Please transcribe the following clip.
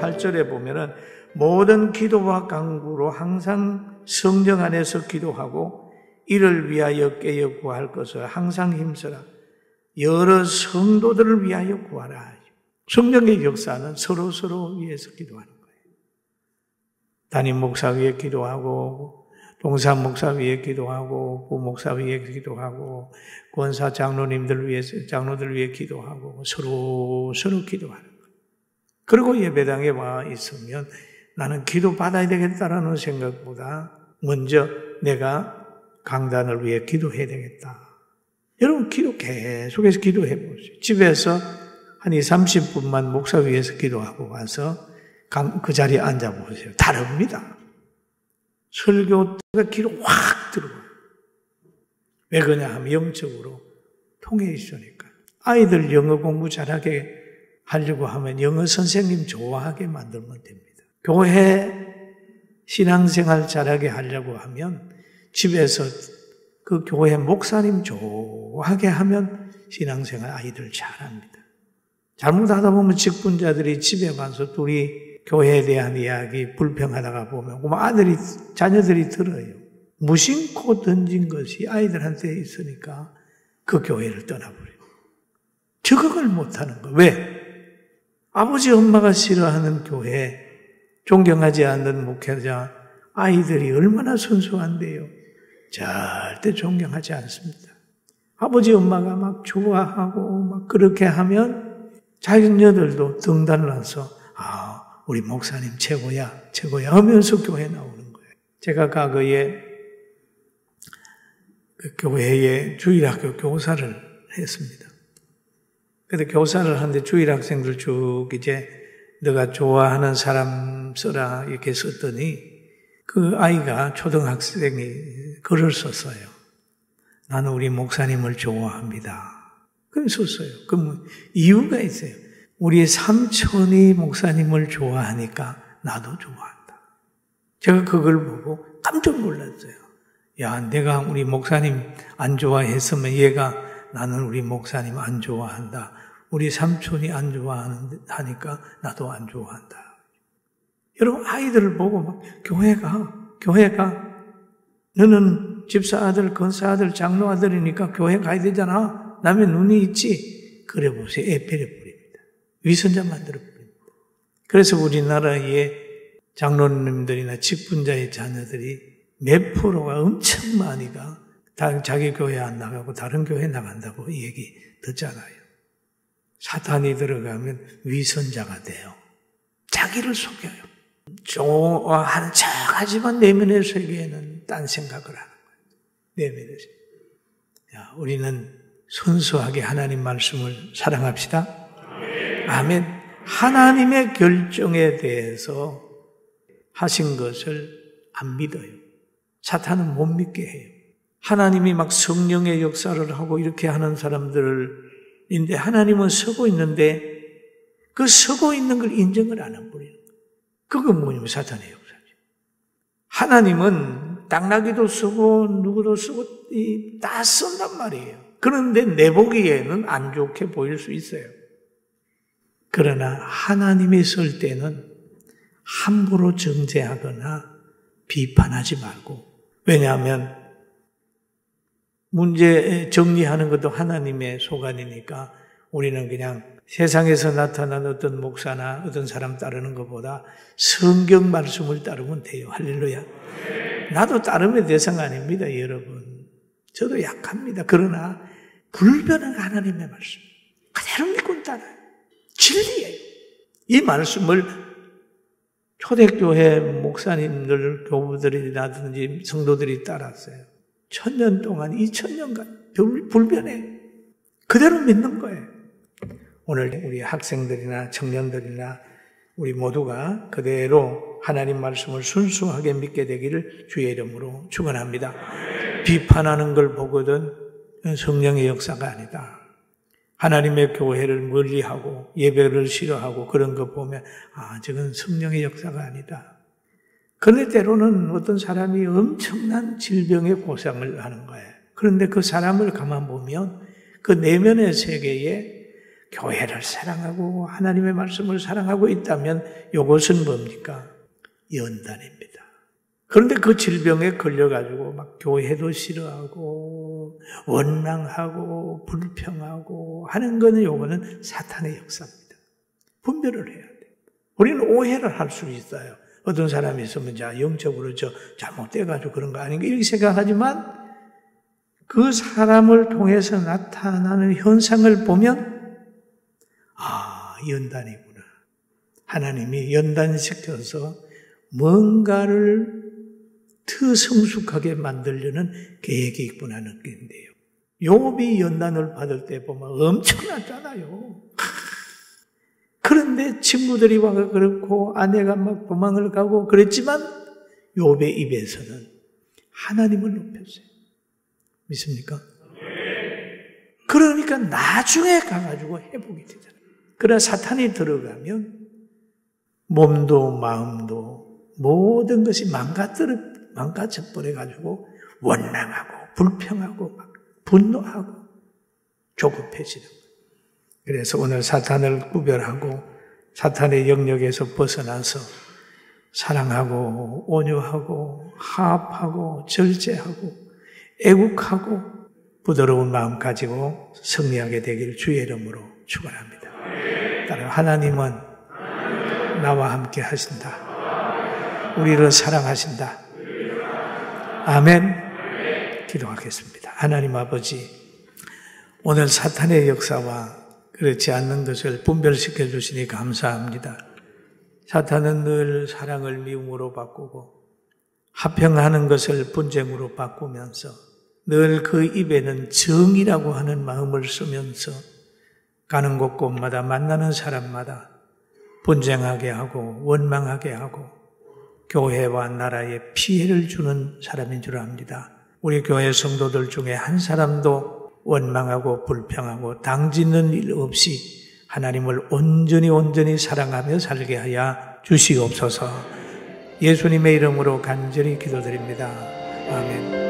8절에 보면은 모든 기도와 간구로 항상 성령 안에서 기도하고 이를 위하여 깨어 구할 것을 항상 힘써라. 여러 성도들을 위하여 구하라. 성령의 역사는 서로 위해서 기도하는 거예요. 담임 목사 위에 기도하고, 동사 목사 위에 기도하고, 부목사 위에 기도하고, 권사 장로님들 위해서, 장로들 위해 기도하고, 서로 기도하는 거예요. 그리고 예배당에 와 있으면 나는 기도 받아야 되겠다라는 생각보다 먼저 내가 강단을 위해 기도해야 되겠다. 여러분 기도 계속해서 기도해 보세요. 집에서 한 20-30분만 목사 위해서 기도하고 와서 그 자리에 앉아보세요. 다릅니다. 설교 때가 기도 확 들어와요. 왜 그러냐 하면 영적으로 통해 있으니까. 아이들 영어 공부 잘하게 하려고 하면 영어 선생님 좋아하게 만들면 됩니다. 교회 신앙생활 잘하게 하려고 하면 집에서 그 교회 목사님 좋아하게 하면 신앙생활 아이들 잘합니다. 잘못하다 보면 직분자들이 집에 가서 둘이 교회에 대한 이야기 불평하다가 보면 자녀들이 들어요. 무심코 던진 것이 아이들한테 있으니까 그 교회를 떠나버려요. 적응을 못하는 거. 왜? 아버지 엄마가 싫어하는 교회, 존경하지 않는 목회자, 아이들이 얼마나 순수한데요. 절대 존경하지 않습니다. 아버지 엄마가 막 좋아하고 막 그렇게 하면 자녀들도 등달라서 우리 목사님 최고야 하면서 교회 나오는 거예요. 제가 과거에 그 교회에 주일학교 교사를 했습니다. 근데 교사를 하는데 주일학생들 쭉 이제 너가 좋아하는 사람 써라 이렇게 썼더니 그 아이가 초등학생이 글을 썼어요. 나는 우리 목사님을 좋아합니다. 그럼 썼어요. 그럼 이유가 있어요. 우리 삼촌이 목사님을 좋아하니까 나도 좋아한다. 제가 그걸 보고 깜짝 놀랐어요. 야, 내가 우리 목사님 안 좋아했으면 얘가 나는 우리 목사님 안 좋아한다. 우리 삼촌이 안 좋아하니까 나도 안 좋아한다. 여러분 아이들을 보고 막 교회가 너는 집사 아들, 권사 아들, 장로 아들이니까 교회 가야 되잖아. 남의 눈이 있지. 그래 보세요. 애패려 버립니다. 위선자 만들어 버립니다. 그래서 우리나라의 장로님들이나 직분자의 자녀들이 몇 프로가 엄청 많이가 자기 교회 안 나가고 다른 교회 나간다고 얘기 듣잖아요. 사탄이 들어가면 위선자가 돼요. 자기를 속여요. 좋아하는 척 하지만 내면의 세계에는 딴 생각을 하는 거예요. 내면에서. 야, 우리는 순수하게 하나님 말씀을 사랑합시다. 아멘. 하나님의 결정에 대해서 하신 것을 안 믿어요. 사탄은 못 믿게 해요. 하나님이 막 성령의 역사를 하고 이렇게 하는 사람들인데 하나님은 서고 있는데 그 서고 있는 걸 인정을 안 해버리는 거예요. 그건 뭐냐면 사탄의 역사죠. 하나님은 당나귀도 쓰고 누구도 쓰고 다 쓴단 말이에요. 그런데 내 보기에는 안 좋게 보일 수 있어요. 그러나 하나님이 쓸 때는 함부로 정죄하거나 비판하지 말고, 왜냐하면 문제 정리하는 것도 하나님의 소관이니까 우리는 그냥 세상에서 나타난 어떤 목사나 어떤 사람 따르는 것보다 성경 말씀을 따르면 돼요. 할렐루야. 나도 따름의 대상 아닙니다, 여러분. 저도 약합니다. 그러나 불변한 하나님의 말씀 그대로 믿고 따라요. 진리예요. 이 말씀을 초대교회 목사님들, 교부들이라든지 성도들이 따랐어요. 1000년 동안, 2000년간 불변해. 그대로 믿는 거예요. 오늘 우리 학생들이나 청년들이나 우리 모두가 그대로 하나님 말씀을 순수하게 믿게 되기를 주의 이름으로 축원합니다. 비판하는 걸 보거든 성령의 역사가 아니다. 하나님의 교회를 멀리하고 예배를 싫어하고 그런 거 보면 저건 성령의 역사가 아니다. 그런데 때로는 어떤 사람이 엄청난 질병의 고생을 하는 거예요. 그런데 그 사람을 가만 보면 그 내면의 세계에 교회를 사랑하고 하나님의 말씀을 사랑하고 있다면 이것은 뭡니까? 연단입니다. 그런데 그 질병에 걸려가지고 막 교회도 싫어하고 원망하고 불평하고 하는 거는 요거는 사탄의 역사입니다. 분별을 해야 돼요. 우리는 오해를 할 수 있어요. 어떤 사람이 있으면 영적으로 잘못돼가지고 그런 거 아닌가 이렇게 생각하지만 그 사람을 통해서 나타나는 현상을 보면 연단이구나. 하나님이 연단시켜서 뭔가를 더 성숙하게 만들려는 계획이 있구나 느낀대요. 욥이 연단을 받을 때 보면 엄청나잖아요. 그런데 친구들이 와서 그렇고 아내가 막 도망을 가고 그랬지만 욥의 입에서는 하나님을 높였어요. 믿습니까? 그러니까 나중에 가가지고 회복이 되잖아요. 그러나 사탄이 들어가면 몸도 마음도 모든 것이 망가져버려가지고 원망하고 불평하고 막 분노하고 조급해지는 거예요. 그래서 오늘 사탄을 구별하고 사탄의 영역에서 벗어나서 사랑하고 온유하고 화합하고 절제하고 애국하고 부드러운 마음 가지고 승리하게 되길 주의 이름으로 축원합니다. 따라 하나님은 나와 함께 하신다. 우리를 사랑하신다. 아멘. 기도하겠습니다. 하나님 아버지, 오늘 사탄의 역사와 그렇지 않는 것을 분별시켜 주시니 감사합니다. 사탄은 늘 사랑을 미움으로 바꾸고 화평하는 것을 분쟁으로 바꾸면서 늘 그 입에는 정의라고 하는 마음을 쓰면서 가는 곳곳마다 만나는 사람마다 분쟁하게 하고 원망하게 하고 교회와 나라에 피해를 주는 사람인 줄 압니다. 우리 교회 성도들 중에 한 사람도 원망하고 불평하고 당짓는 일 없이 하나님을 온전히 사랑하며 살게 하여 주시옵소서. 예수님의 이름으로 간절히 기도드립니다. 아멘.